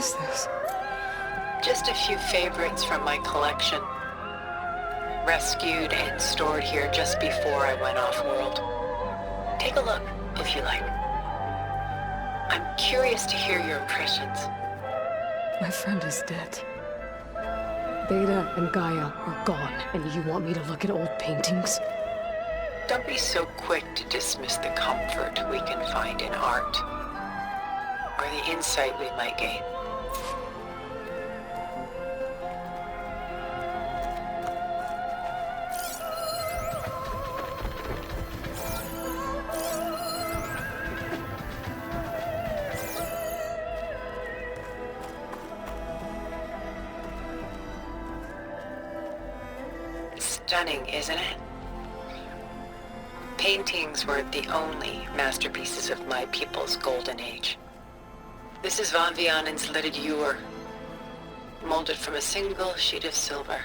is this? Just a few favorites from my collection. Rescued and stored here just before I went off-world. Take a look, if you like. I'm curious to hear your impressions. My friend is dead. Beta and Gaia are gone, and you want me to look at old paintings? Don't be so quick to dismiss the comfort we can find in art, or the insight we might gain. Stunning, isn't it? Paintings were the only masterpieces of my people's golden age. This is Van Vianen's leaded ewer, molded from a single sheet of silver.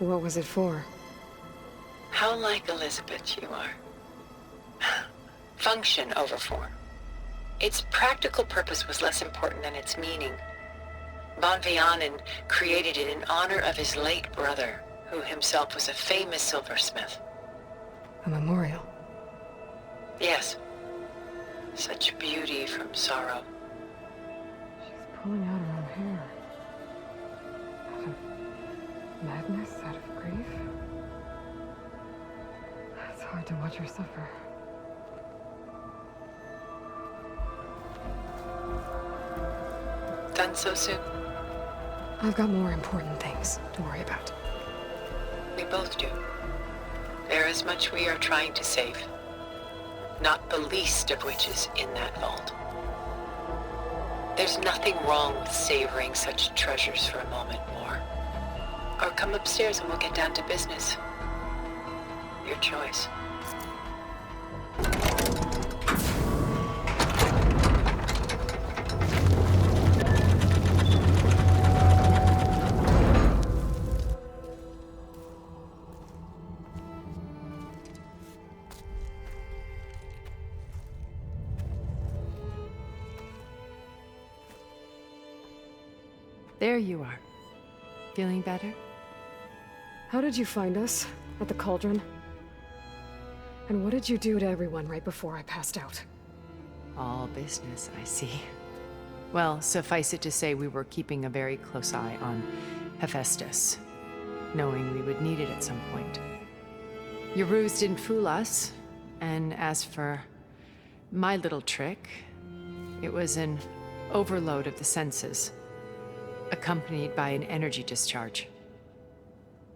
What was it for? How like Elizabeth you are. Function over form. Its practical purpose was less important than its meaning. Van Vianen created it in honor of his late brother, who himself was a famous silversmith. A memorial? Yes. Such beauty from sorrow. She's pulling out her own hair. Out of madness? Out of grief? It's hard to watch her suffer. Done so soon? I've got more important things to worry about. We both do. There is much we are trying to save. Not the least of which is in that vault. There's nothing wrong with savoring such treasures for a moment more. Or come upstairs and we'll get down to business. Your choice. There you are. Feeling better? How did you find us? At the cauldron? And what did you do to everyone right before I passed out? All business, I see. Well, suffice it to say we were keeping a very close eye on Hephaestus, knowing we would need it at some point. Your ruse didn't fool us, and as for my little trick, it was an overload of the senses, accompanied by an energy discharge.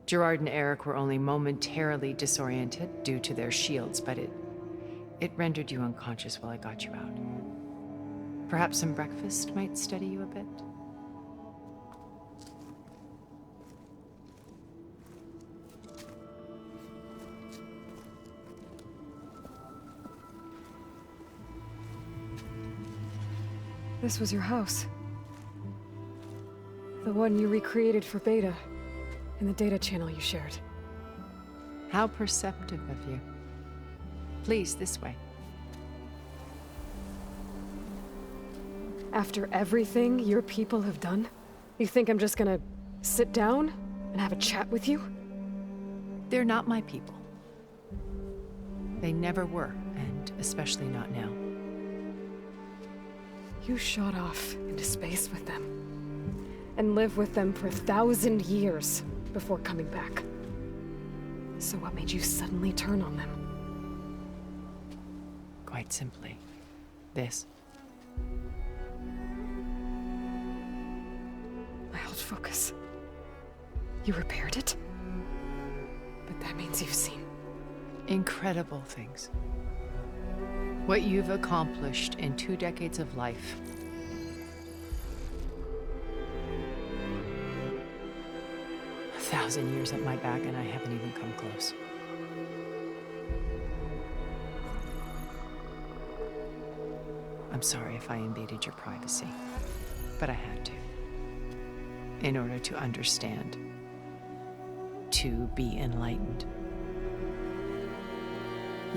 Gerard and Eric were only momentarily disoriented due to their shields, but it rendered you unconscious while I got you out. Perhaps some breakfast might steady you a bit? This was your house. The one you recreated for Beta, in the data channel you shared. How perceptive of you. Please, this way. After everything your people have done, you think I'm just gonna sit down and have a chat with you? They're not my people. They never were, and especially not now. You shot off into space with them, and lived with them for 1,000 years before coming back. So what made you suddenly turn on them? Quite simply, this. My old focus. You repaired it? But that means you've seen Incredible things. What you've accomplished in 2 decades of life. A 1,000 years at my back and I haven't even come close. I'm sorry if I invaded your privacy, but I had to. In order to understand. To be enlightened.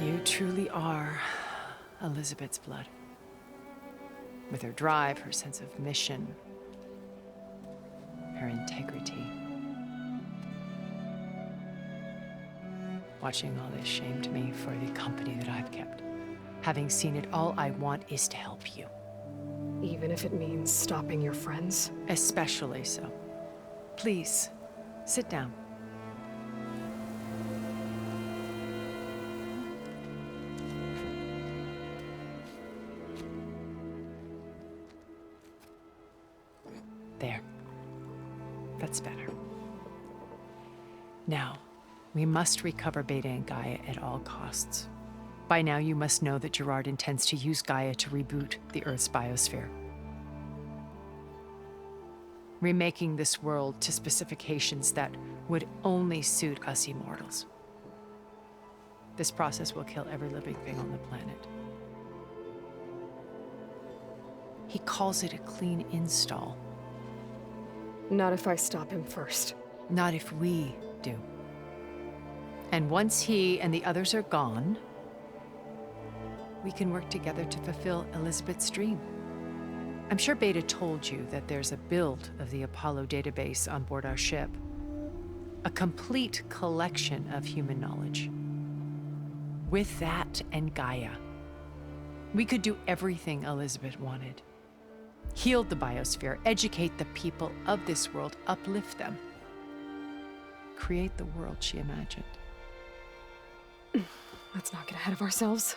You truly are Elizabeth's blood. With her drive, her sense of mission, her integrity. Watching all this shamed me for the company that I've kept. Having seen it, all I want is to help you. Even if it means stopping your friends? Especially so. Please, sit down. There. That's better. Now, we must recover Beta and Gaia at all costs. By now, you must know that Gerard intends to use Gaia to reboot the Earth's biosphere. Remaking this world to specifications that would only suit us immortals. This process will kill every living thing on the planet. He calls it a clean install. Not if I stop him first. Not if we do. And once he and the others are gone, we can work together to fulfill Elizabeth's dream. I'm sure Beta told you that there's a build of the Apollo database on board our ship. A complete collection of human knowledge. With that and Gaia, we could do everything Elizabeth wanted. Heal the biosphere, educate the people of this world, uplift them. Create the world she imagined. Let's not get ahead of ourselves.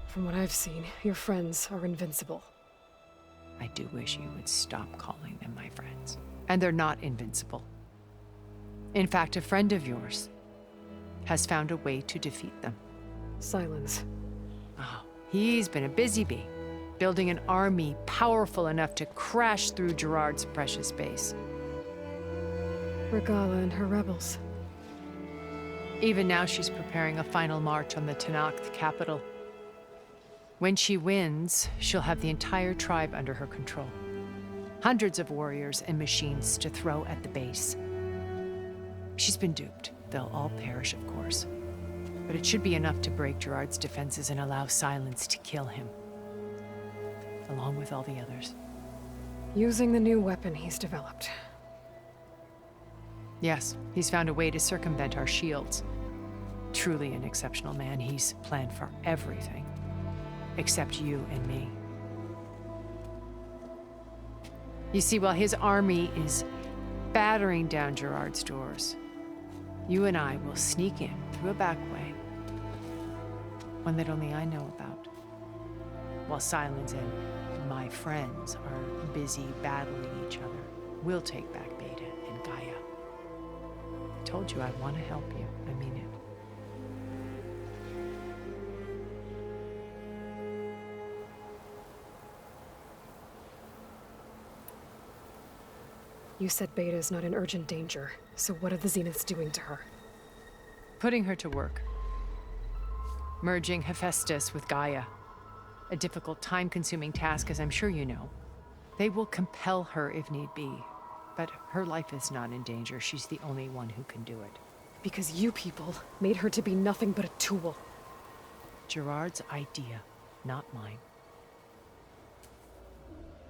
From what I've seen, your friends are invincible. I do wish you would stop calling them my friends. And they're not invincible. In fact, a friend of yours has found a way to defeat them. Silence. Oh, he's been a busy bee, building an army powerful enough to crash through Gerard's precious base. Regala and her rebels. Even now, she's preparing a final march on the Tenakth capital. When she wins, she'll have the entire tribe under her control. Hundreds of warriors and machines to throw at the base. She's been duped. They'll all perish, of course. But it should be enough to break Gerard's defenses and allow Silence to kill him. Along with all the others. Using the new weapon he's developed. Yes, he's found a way to circumvent our shields. Truly an exceptional man. He's planned for everything. Except you and me. You see, while his army is battering down Gerard's doors, you and I will sneak in through a back way, one that only I know about, while Silence and my friends are busy battling each other. We'll take back Beta and Gaia. I told you I want to help you. I mean it. You said Beta is not in urgent danger, so what are the Zeniths doing to her? Putting her to work. Merging Hephaestus with Gaia. A difficult, time-consuming task, as I'm sure you know. They will compel her if need be, but her life is not in danger. She's the only one who can do it. Because you people made her to be nothing but a tool. Gerard's idea, not mine.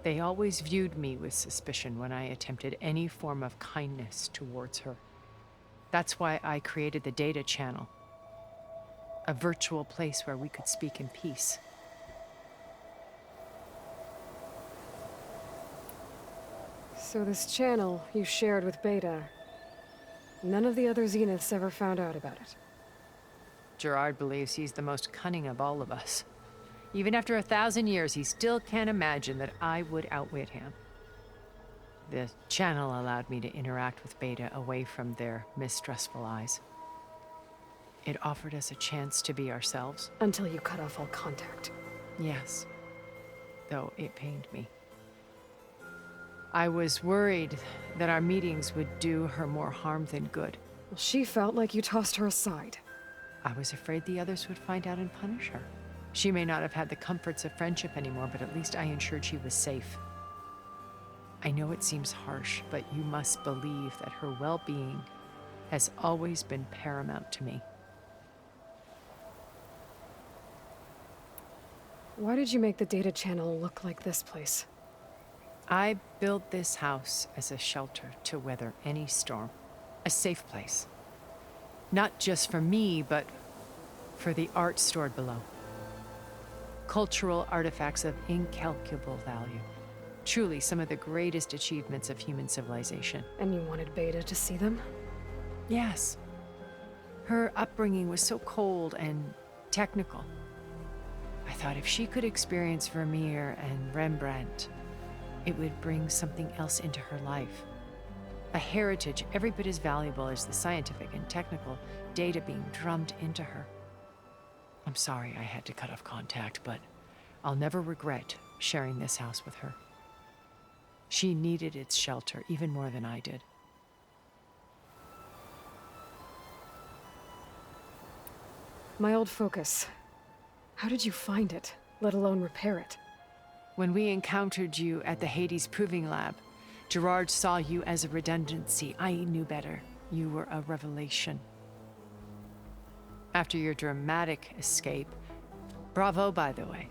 They always viewed me with suspicion when I attempted any form of kindness towards her. That's why I created the data channel. A virtual place where we could speak in peace. So this channel you shared with Beta, none of the other Zeniths ever found out about it. Gerard believes he's the most cunning of all of us. Even after 1,000 years, he still can't imagine that I would outwit him. The channel allowed me to interact with Beta away from their mistrustful eyes. It offered us a chance to be ourselves. Until you cut off all contact. Yes, though it pained me. I was worried that our meetings would do her more harm than good. Well, she felt like you tossed her aside. I was afraid the others would find out and punish her. She may not have had the comforts of friendship anymore, but at least I ensured she was safe. I know it seems harsh, but you must believe that her well-being has always been paramount to me. Why did you make the data channel look like this place? I built this house as a shelter to weather any storm. A safe place. Not just for me, but for the art stored below. Cultural artifacts of incalculable value. Truly some of the greatest achievements of human civilization. And you wanted Beta to see them? Yes. Her upbringing was so cold and technical. I thought if she could experience Vermeer and Rembrandt, it would bring something else into her life. A heritage every bit as valuable as the scientific and technical data being drummed into her. I'm sorry I had to cut off contact, but I'll never regret sharing this house with her. She needed its shelter even more than I did. My old focus. How did you find it, let alone repair it? When we encountered you at the Hades Proving Lab, Gerard saw you as a redundancy. I knew better. You were a revelation. After your dramatic escape, bravo, by the way.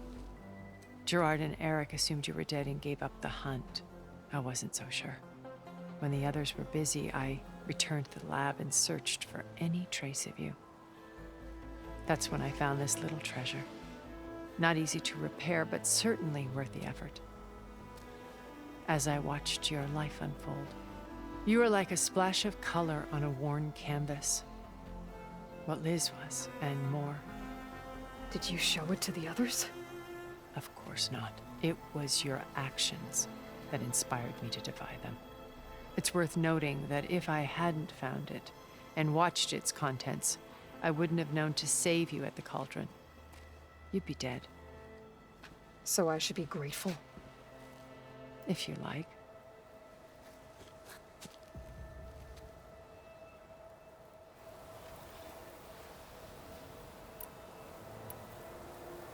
Gerard and Eric assumed you were dead and gave up the hunt. I wasn't so sure. When the others were busy, I returned to the lab and searched for any trace of you. That's when I found this little treasure. Not easy to repair, but certainly worth the effort. As I watched your life unfold, you were like a splash of color on a worn canvas. What Liz was, and more. Did you show it to the others? Of course not. It was your actions that inspired me to defy them. It's worth noting that if I hadn't found it and watched its contents, I wouldn't have known to save you at the cauldron. You'd be dead. So I should be grateful? If you like.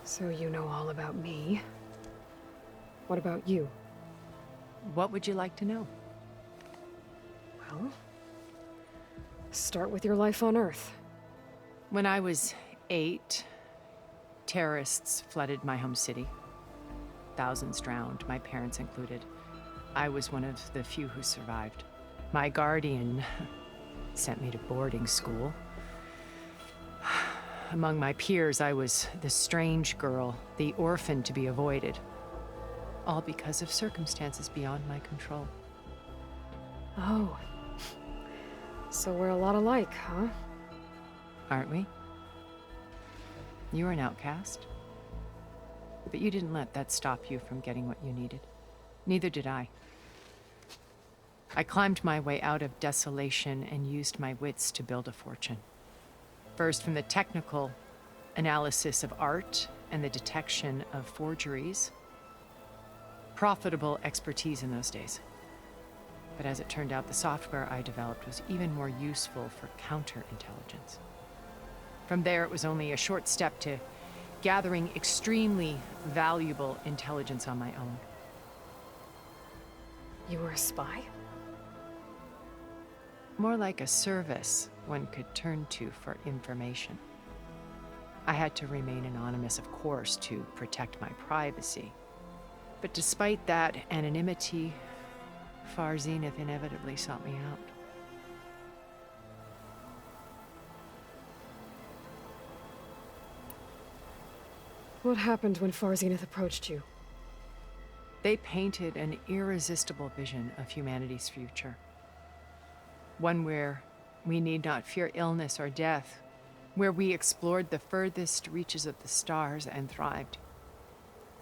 So you know all about me. What about you? What would you like to know? Well, start with your life on Earth. When I was 8, terrorists flooded my home city. Thousands drowned, my parents included. I was one of the few who survived. My guardian sent me to boarding school. Among my peers, I was the strange girl, the orphan to be avoided. All because of circumstances beyond my control. Oh. So we're a lot alike, huh? Aren't we? You were an outcast. But you didn't let that stop you from getting what you needed. Neither did I. I climbed my way out of desolation and used my wits to build a fortune. First, from the technical analysis of art and the detection of forgeries. Profitable expertise in those days. But as it turned out, the software I developed was even more useful for counterintelligence. From there, it was only a short step to gathering extremely valuable intelligence on my own. You were a spy? More like a service one could turn to for information. I had to remain anonymous, of course, to protect my privacy. But despite that anonymity, Far Zenith inevitably sought me out. What happened when Far Zenith approached you? They painted an irresistible vision of humanity's future. One where we need not fear illness or death, where we explored the furthest reaches of the stars and thrived.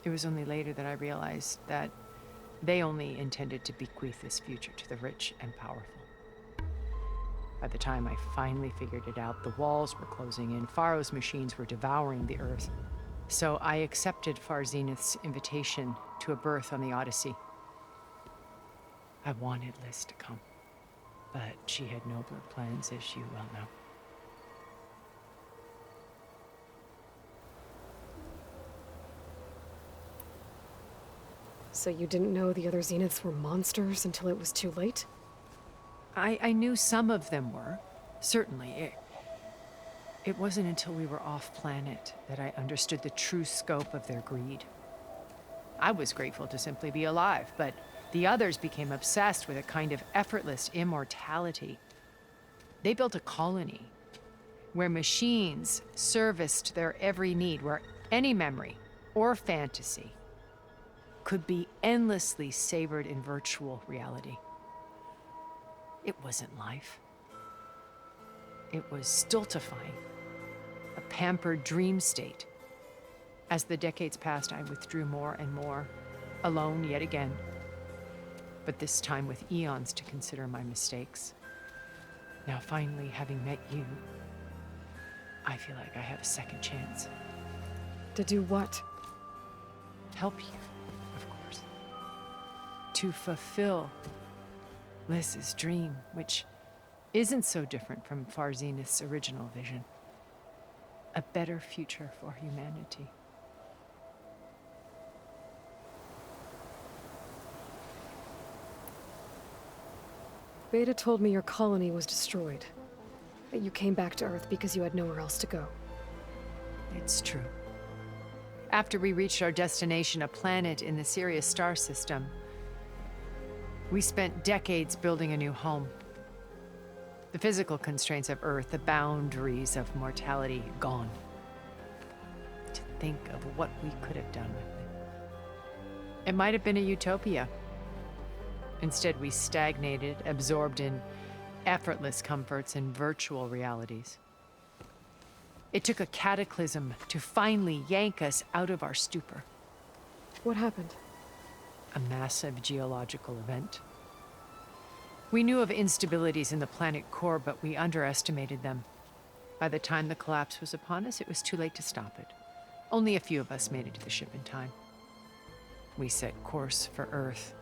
It was only later that I realized that they only intended to bequeath this future to the rich and powerful. By the time I finally figured it out, the walls were closing in, Pharaoh's machines were devouring the earth. So I accepted Far Zenith's invitation to a berth on the Odyssey. I wanted Liz to come, but she had nobler plans, as you well know. So you didn't know the other Zeniths were monsters until it was too late? I knew some of them were, certainly. It wasn't until we were off-planet that I understood the true scope of their greed. I was grateful to simply be alive, but The others became obsessed with a kind of effortless immortality. They built a colony where machines serviced their every need, where any memory or fantasy could be endlessly savored in virtual reality. It wasn't life. It was stultifying, a pampered dream state. As the decades passed, I withdrew more and more, alone yet again, but this time with eons to consider my mistakes. Now finally, having met you, I feel like I have a second chance. To do what? Help you, of course. To fulfill Liz's dream, which isn't so different from Farzenith's original vision. A better future for humanity. Beta told me your colony was destroyed. That you came back to Earth because you had nowhere else to go. It's true. After we reached our destination, a planet in the Sirius star system, we spent decades building a new home. The physical constraints of Earth, the boundaries of mortality, gone. To think of what we could have done with it. It might have been a utopia. Instead, we stagnated, absorbed in effortless comforts and virtual realities. It took a cataclysm to finally yank us out of our stupor. What happened? A massive geological event. We knew of instabilities in the planet core, but we underestimated them. By the time the collapse was upon us, it was too late to stop it. Only a few of us made it to the ship in time. We set course for Earth,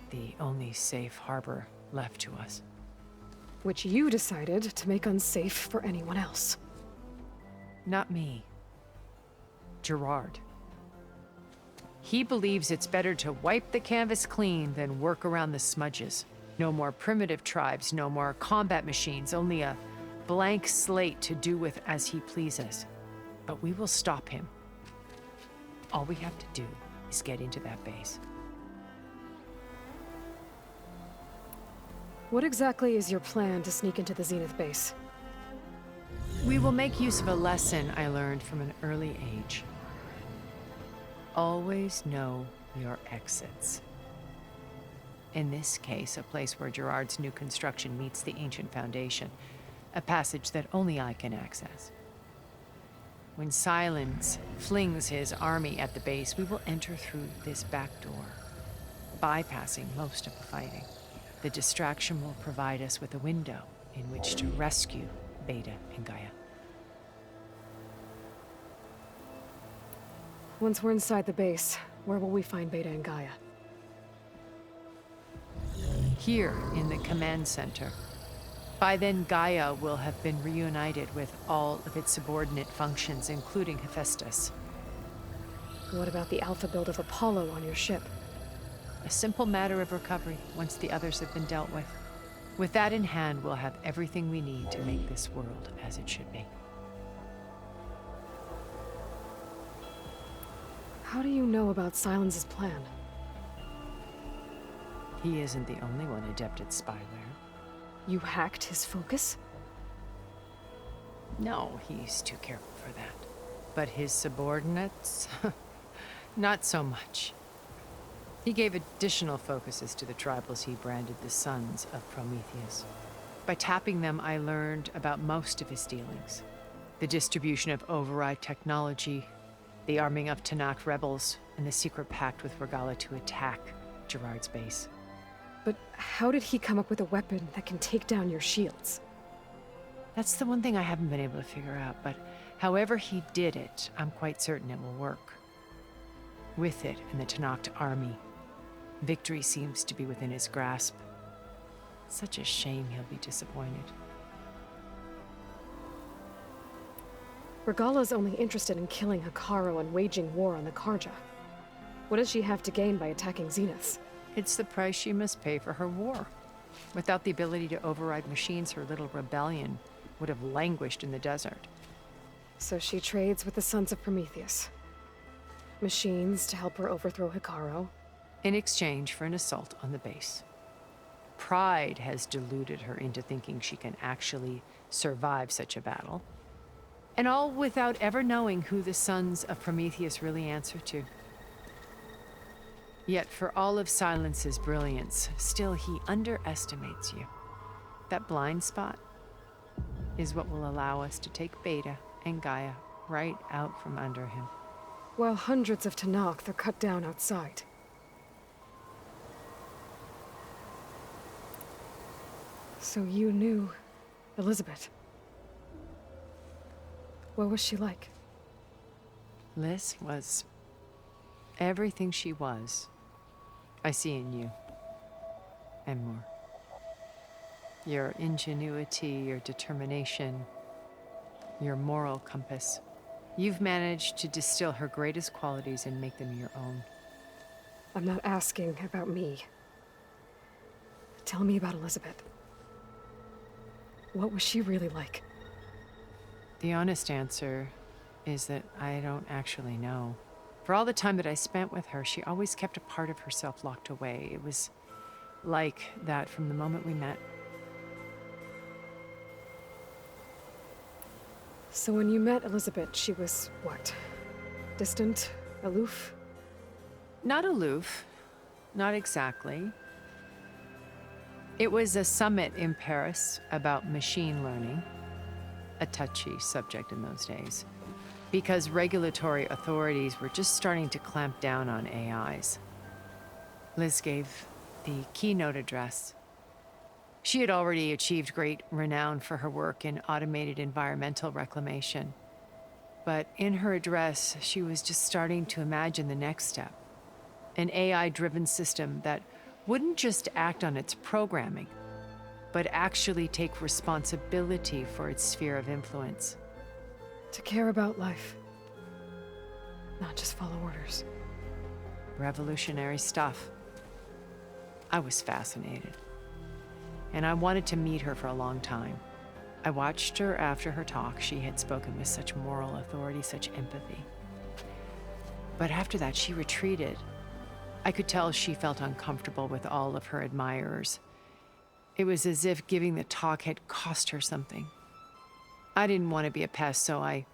the only safe harbor left to us. Which you decided to make unsafe for anyone else. Not me. Gerard. He believes it's better to wipe the canvas clean than work around the smudges. No more primitive tribes, no more combat machines, only a blank slate to do with as he pleases. But we will stop him. All we have to do is get into that base. What exactly is your plan to sneak into the Zenith base? We will make use of a lesson I learned from an early age. Always know your exits. In this case, a place where Gerard's new construction meets the ancient foundation, a passage that only I can access. When Silence flings his army at the base, we will enter through this back door, bypassing most of the fighting. The distraction will provide us with a window in which to rescue Beta and Gaia. Once we're inside the base, where will we find Beta and Gaia? Here in the command center. By then, Gaia will have been reunited with all of its subordinate functions, including Hephaestus. What about the alpha build of Apollo on your ship? A simple matter of recovery once the others have been dealt with. With that in hand, we'll have everything we need to make this world as it should be. How do you know about Silence's plan? He isn't the only one adept at spyware. You hacked his focus? No, he's too careful for that. But his subordinates? Not so much. He gave additional focuses to the tribals he branded the Sons of Prometheus. By tapping them, I learned about most of his dealings. The distribution of override technology, the arming of Tanakh rebels, and the secret pact with Regala to attack Gerard's base. But how did he come up with a weapon that can take down your shields? That's the one thing I haven't been able to figure out, but however he did it, I'm quite certain it will work. With it and the Tanakh army, victory seems to be within his grasp. Such a shame he'll be disappointed. Regala's only interested in killing Hekarro and waging war on the Karja. What does she have to gain by attacking Zeniths? It's the price she must pay for her war. Without the ability to override machines, her little rebellion would have languished in the desert. So she trades with the Sons of Prometheus. Machines to help her overthrow Hekarro, in exchange for an assault on the base. Pride has deluded her into thinking she can actually survive such a battle, and all without ever knowing who the sons of Prometheus really answer to. Yet for all of Silence's brilliance, still he underestimates you. That blind spot is what will allow us to take Beta and Gaia right out from under him. While hundreds of Tanakh are cut down outside. So you knew Elizabeth. What was she like? Liz was everything she was. I see in you. And more. Your ingenuity, your determination, your moral compass. You've managed to distill her greatest qualities and make them your own. I'm not asking about me. Tell me about Elizabeth. What was she really like? The honest answer is that I don't actually know. For all the time that I spent with her, she always kept a part of herself locked away. It was like that from the moment we met. So when you met Elizabeth, she was what? Distant? Aloof? Not aloof. Not exactly. It was a summit in Paris about machine learning, a touchy subject in those days, because regulatory authorities were just starting to clamp down on AIs. Liz gave the keynote address. She had already achieved great renown for her work in automated environmental reclamation. But in her address, she was just starting to imagine the next step, an AI-driven system that wouldn't just act on its programming, but actually take responsibility for its sphere of influence. To care about life. Not just follow orders. Revolutionary stuff. I was fascinated. And I wanted to meet her for a long time. I watched her after her talk. She had spoken with such moral authority, such empathy. But after that, she retreated. I could tell she felt uncomfortable with all of her admirers. It was as if giving the talk had cost her something. I didn't want to be a pest, so I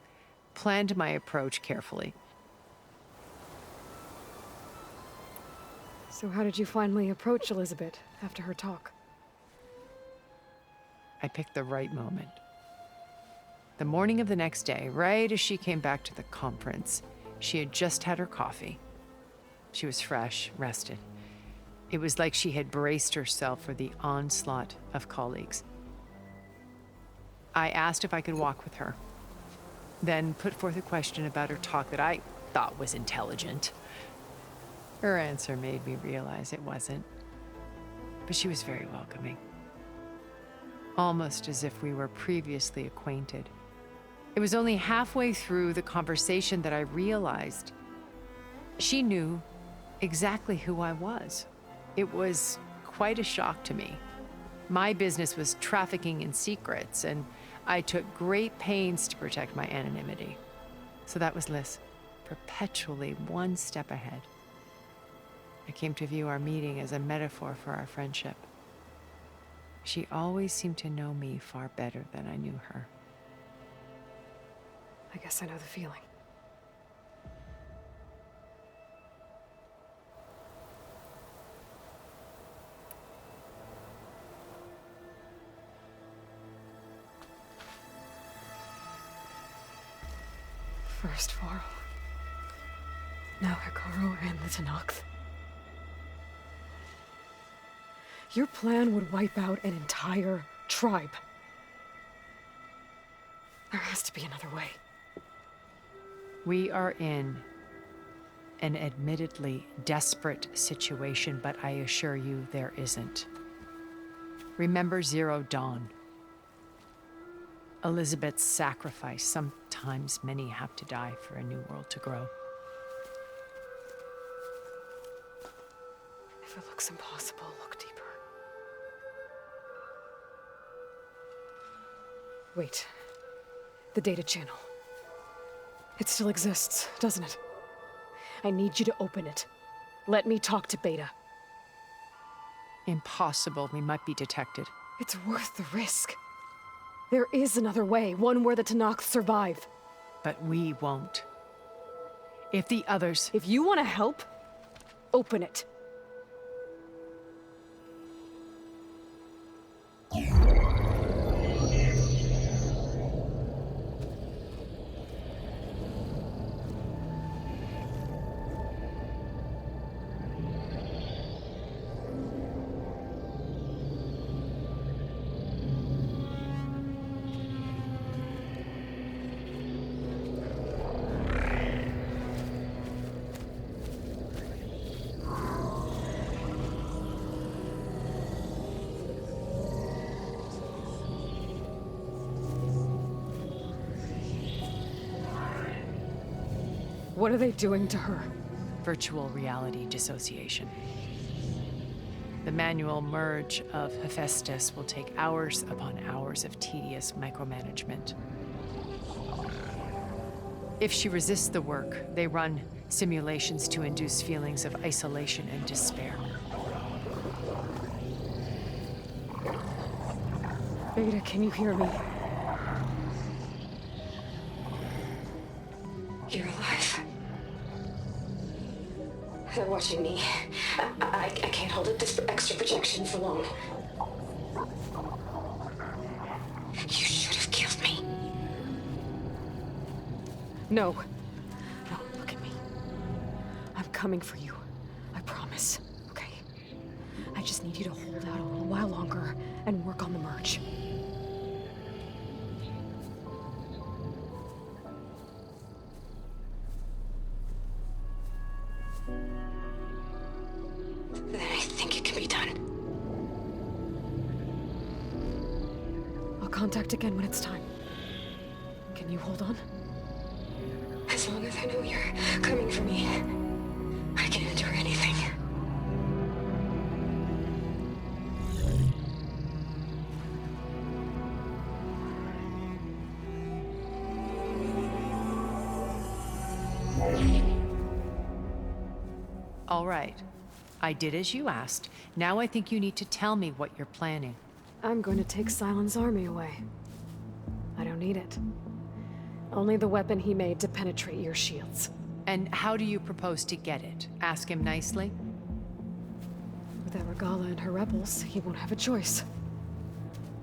planned my approach carefully. So how did you finally approach Elizabeth after her talk? I picked the right moment. The morning of the next day, right as she came back to the conference, she had just had her coffee. She was fresh, rested. It was like she had braced herself for the onslaught of colleagues. I asked if I could walk with her, then put forth a question about her talk that I thought was intelligent. Her answer made me realize it wasn't, but she was very welcoming. Almost as if we were previously acquainted. It was only halfway through the conversation that I realized she knew exactly who I was. It was quite a shock to me. My business was trafficking in secrets, and I took great pains to protect my anonymity. So that was Liz, perpetually one step ahead. I came to view our meeting as a metaphor for our friendship. She always seemed to know me far better than I knew her. I guess I know the feeling. First varl. Now Hikaru and the Tanakh. Your plan would wipe out an entire tribe. There has to be another way. We are in an admittedly desperate situation, but I assure you there isn't. Remember Zero Dawn. Elizabeth's sacrifice. Sometimes many have to die for a new world to grow. If it looks impossible, look deeper. Wait. The data channel. It still exists, doesn't it? I need you to open it. Let me talk to Beta. Impossible. We might be detected. It's worth the risk. There is another way, one where the Tenakth survive. But we won't. If the others... If you want to help, open it. What are they doing to her? Virtual reality dissociation. The manual merge of Hephaestus will take hours upon hours of tedious micromanagement. If she resists the work, they run simulations to induce feelings of isolation and despair. Beta, can you hear me? You're alive. They're watching me. I can't hold up this extra projection for long. You should have killed me. No. No, look at me. I'm coming for you. I promise. Okay? I just need you to hold out a little while longer and work on the merge. Then I think it can be done. I'll contact again when it's time. Can you hold on? As long as I know you're coming for me, I can endure anything. All right. I did as you asked. Now I think you need to tell me what you're planning. I'm going to take Silent's army away. I don't need it. Only the weapon he made to penetrate your shields. And how do you propose to get it? Ask him nicely? Without Regala and her rebels, he won't have a choice.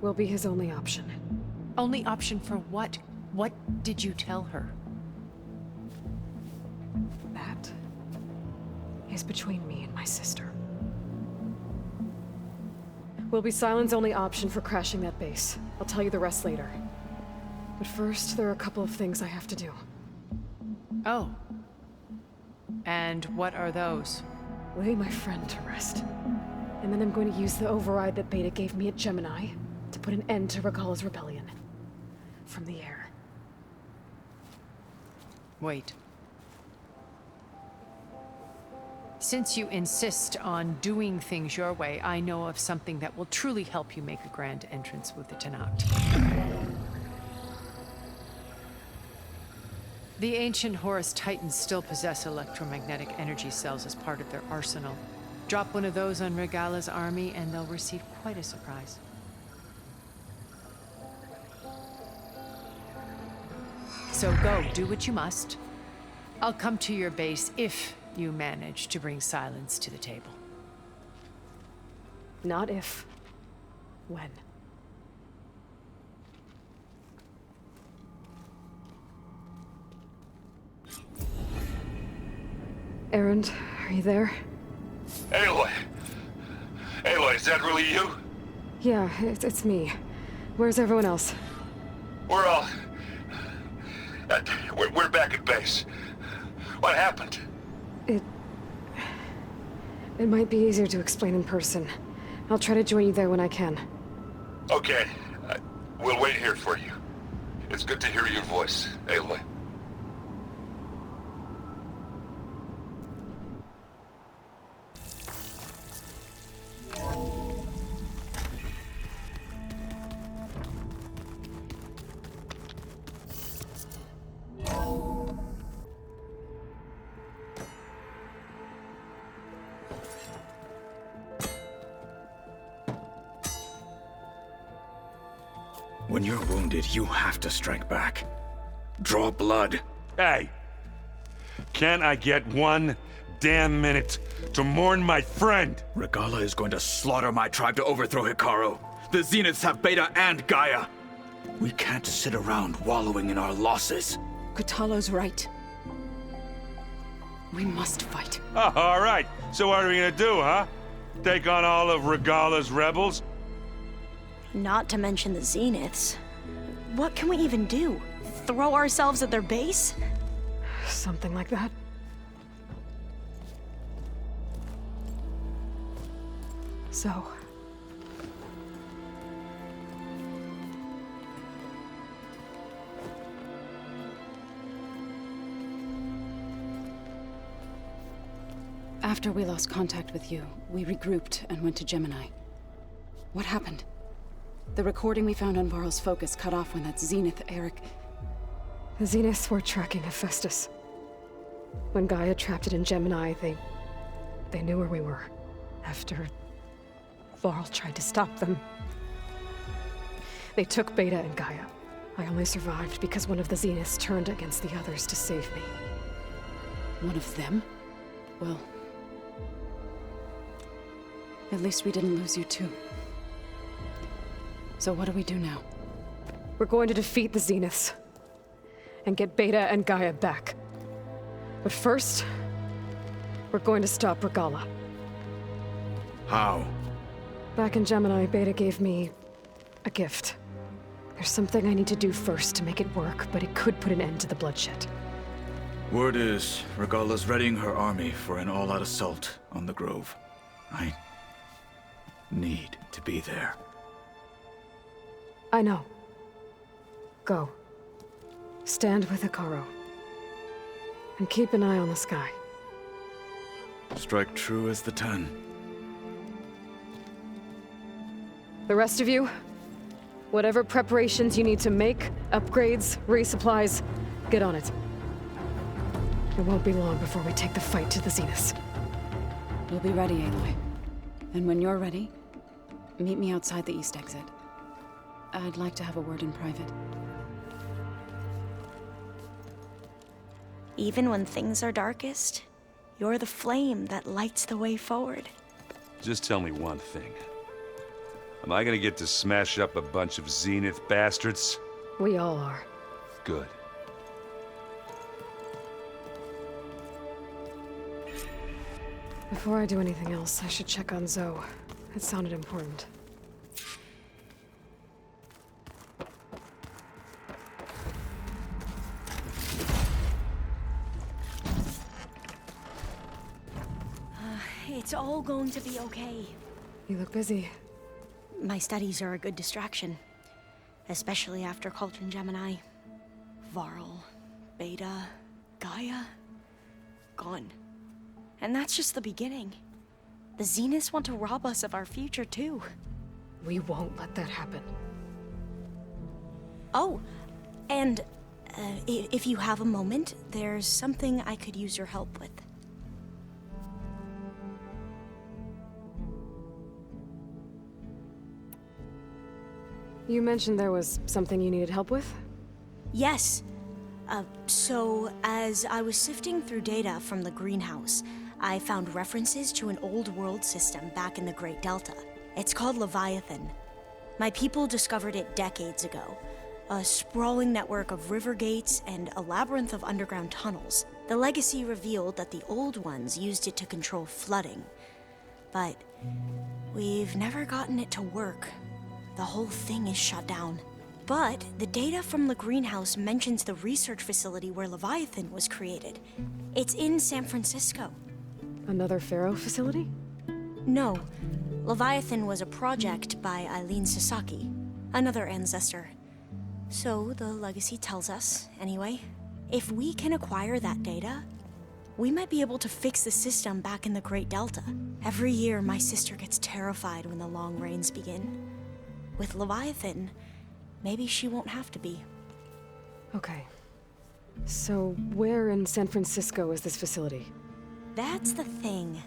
We'll be his only option. Only option for what? What did you tell her? That is between me and my sister. Will be Silent's only option for crashing that base. I'll tell you the rest later. But first, there are a couple of things I have to do. Oh. And what are those? Lay my friend to rest. And then I'm going to use the override that Beta gave me at Gemini to put an end to Regala's rebellion. From the air. Wait. Since you insist on doing things your way, I know of something that will truly help you make a grand entrance with the Tenakth. The ancient Horus Titans still possess electromagnetic energy cells as part of their arsenal. Drop one of those on Regala's army and they'll receive quite a surprise. So go, do what you must. I'll come to your base if you manage to bring silence to the table. Not if. When. Erend, are you there? Aloy! Aloy, is that really you? Yeah, it's me. Where's everyone else? We're all... we're back at base. What happened? It might be easier to explain in person. I'll try to join you there when I can. Okay. We'll wait here for you. It's good to hear your voice, Aloy. When you're wounded, you have to strike back. Draw blood. Hey! Can't I get one damn minute to mourn my friend? Regala is going to slaughter my tribe to overthrow Hikaru. The Zeniths have Beta and Gaia. We can't sit around wallowing in our losses. Kotallo's right. We must fight. Oh, all right. So what are we gonna do, huh? Take on all of Regala's rebels? Not to mention the Zeniths. What can we even do? Throw ourselves at their base? Something like that. So... After we lost contact with you, we regrouped and went to Gemini. What happened? The recording we found on Varl's focus cut off when that Zenith, Eric... The Zeniths were tracking Hephaestus. When Gaia trapped it in Gemini, they knew where we were. After Varl tried to stop them. They took Beta and Gaia. I only survived because one of the Zeniths turned against the others to save me. One of them? Well... at least we didn't lose you too. So what do we do now? We're going to defeat the Zeniths. And get Beta and Gaia back. But first, we're going to stop Regala. How? Back in Gemini, Beta gave me a gift. There's something I need to do first to make it work, but it could put an end to the bloodshed. Word is, Regala's readying her army for an all-out assault on the Grove. I need to be there. I know. Go. Stand with Hikaru. And keep an eye on the sky. Strike true as the 10. The rest of you, whatever preparations you need to make, upgrades, resupplies, get on it. It won't be long before we take the fight to the Zeniths. We'll be ready, Aloy. And when you're ready, meet me outside the east exit. I'd like to have a word in private. Even when things are darkest, you're the flame that lights the way forward. Just tell me one thing. Am I gonna get to smash up a bunch of Zenith bastards? We all are. Good. Before I do anything else, I should check on Zoe. It sounded important. It's all going to be okay. You look busy. My studies are a good distraction. Especially after Cauldron Gemini. Varl, Beta, Gaia, gone. And that's just the beginning. The Zeniths want to rob us of our future, too. We won't let that happen. Oh, and if you have a moment, there's something I could use your help with. You mentioned there was something you needed help with? Yes. So, as I was sifting through data from the greenhouse, I found references to an old world system back in the Great Delta. It's called Leviathan. My people discovered it decades ago. A sprawling network of river gates and a labyrinth of underground tunnels. The legacy revealed that the old ones used it to control flooding. But we've never gotten it to work. The whole thing is shut down. But the data from the greenhouse mentions the research facility where Leviathan was created. It's in San Francisco. Another Pharaoh facility? No. Leviathan was a project by Eileen Sasaki, another ancestor. So the legacy tells us, anyway, if we can acquire that data, we might be able to fix the system back in the Great Delta. Every year, my sister gets terrified when the long rains begin. With Leviathan, maybe she won't have to be. Okay. So, where in San Francisco is this facility? That's the thing.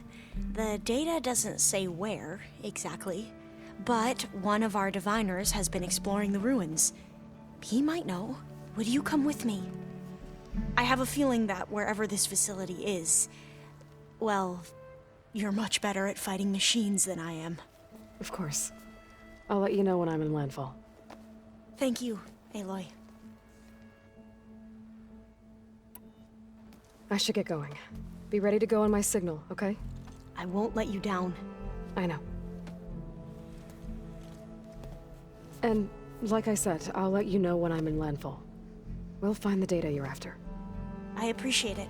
The data doesn't say where, exactly. but one of our diviners has been exploring the ruins. He might know. Would you come with me? I have a feeling that wherever this facility is, well, you're much better at fighting machines than I am. Of course. I'll let you know when I'm in landfall. Thank you, Aloy. I should get going. Be ready to go on my signal, okay? I won't let you down. I know. And, like I said, I'll let you know when I'm in landfall. We'll find the data you're after. I appreciate it.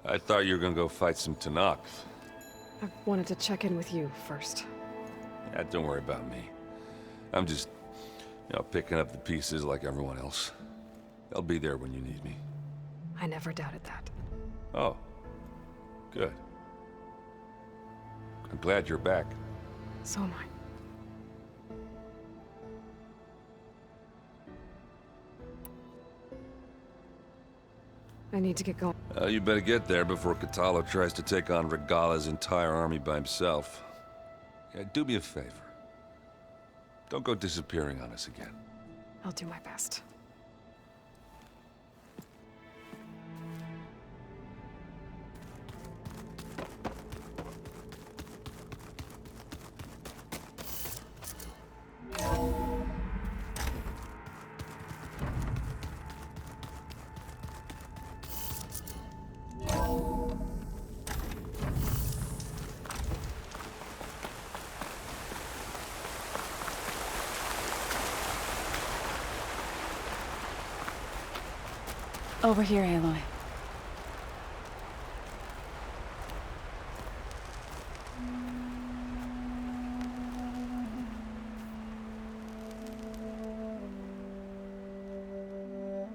I thought you were gonna go fight some Tanakh. I wanted to check in with you first. Yeah, don't worry about me. I'm just, picking up the pieces like everyone else. I'll be there when you need me. I never doubted that. Oh. Good. I'm glad you're back. So am I. I need to get going. You better get there before Katalo tries to take on Regala's entire army by himself. Yeah, do me a favor. Don't go disappearing on us again. I'll do my best. Over here, Aloy.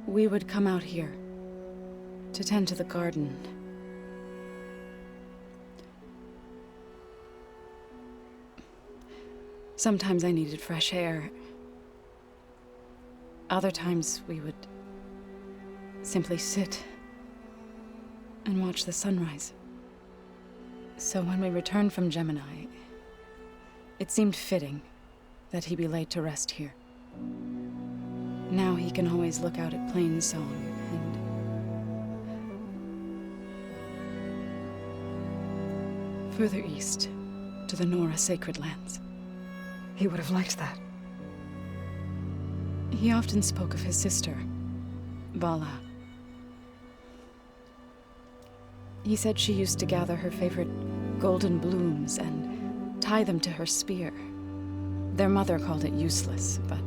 We would come out here to tend to the garden. Sometimes I needed fresh air. Other times we would simply sit and watch the sunrise. So when we returned from Gemini, it seemed fitting that he be laid to rest here. Now he can always look out at Plain Zone and further east to the Nora Sacred Lands. He would have liked that. He often spoke of his sister, Vala. He said she used to gather her favorite golden blooms and tie them to her spear. Their mother called it useless, but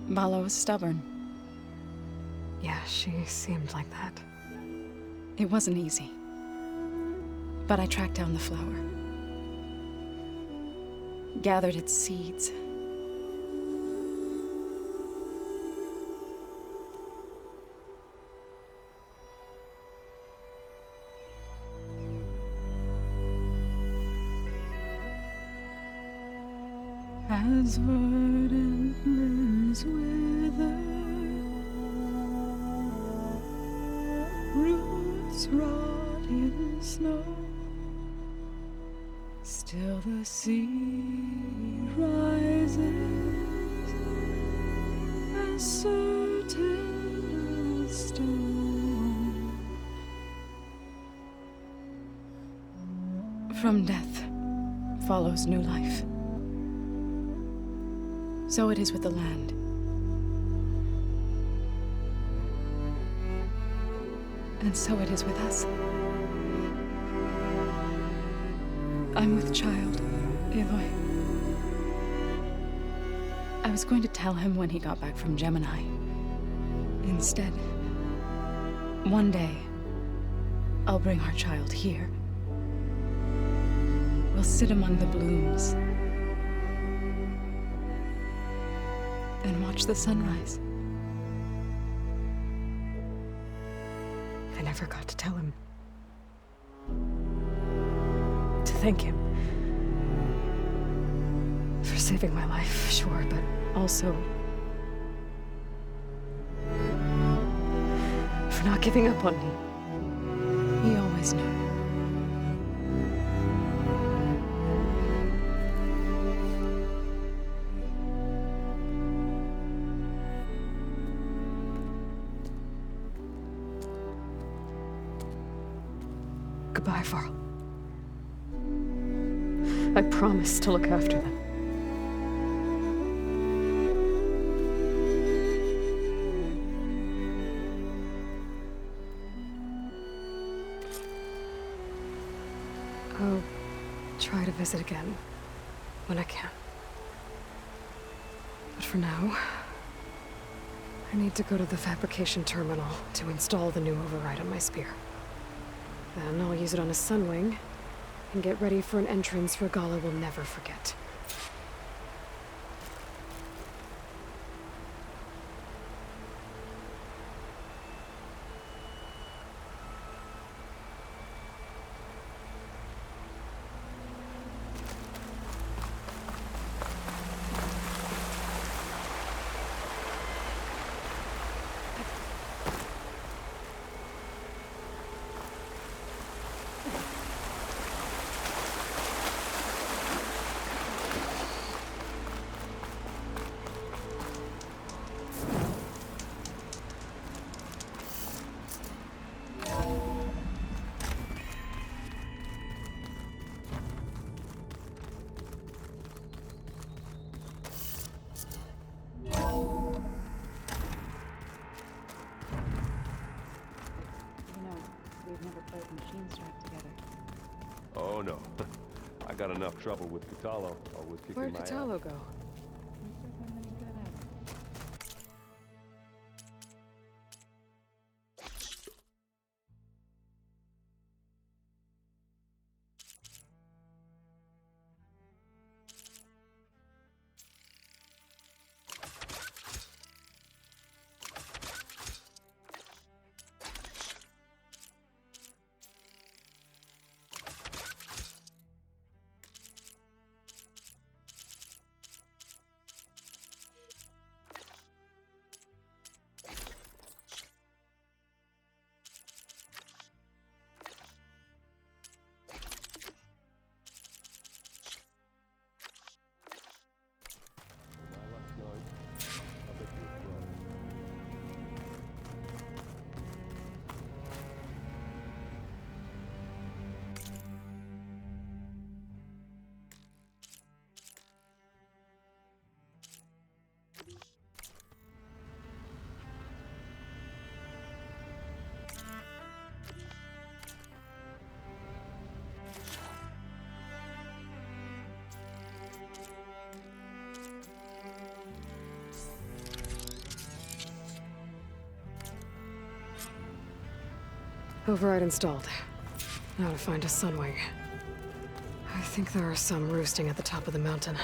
Vala was stubborn. Yeah, she seemed like that. It wasn't easy. But I tracked down the flower. Gathered its seeds. As verdant limbs wither, roots rot in snow, still the sea rises as certain as stone. From death follows new life. So it is with the land. And so it is with us. I'm with child, Aloy. I was going to tell him when he got back from Gemini. Instead, one day, I'll bring our child here. We'll sit among the blooms and watch the sunrise. I never got to tell him. To thank him. For saving my life, sure, but also... for not giving up on me. He always knew. Goodbye, Varl. I promise to look after them. I'll try to visit again when I can. But for now, I need to go to the fabrication terminal to install the new override on my spear. Then I'll use it on a sunwing and get ready for an entrance Regala will never forget. We've never played Machine Strike together. Oh no. I got enough trouble with Catalo, always kicking Where'd my ass. Catalo go? Override installed. Now to find a sunwing. I think there are some roosting at the top of the mountain.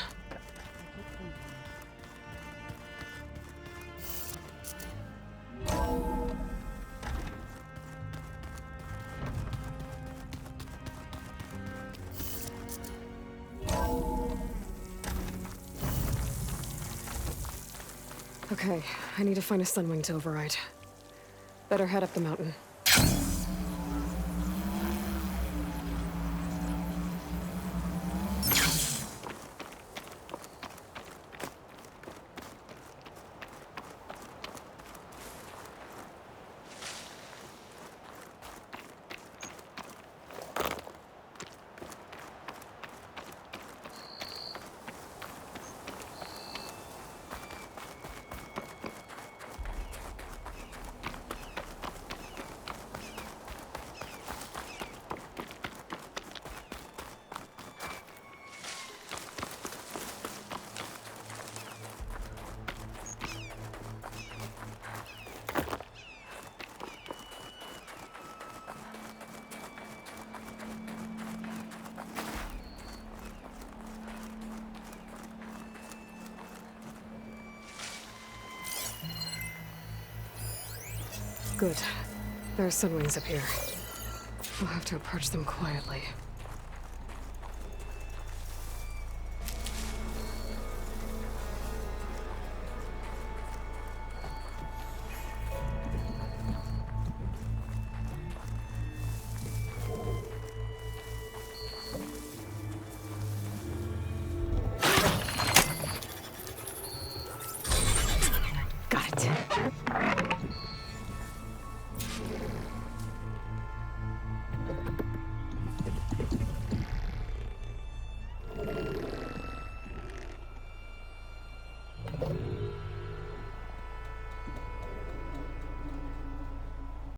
Okay, I need to find a sunwing to override. Better head up the mountain. Good. There are sunwings up here. We'll have to approach them quietly.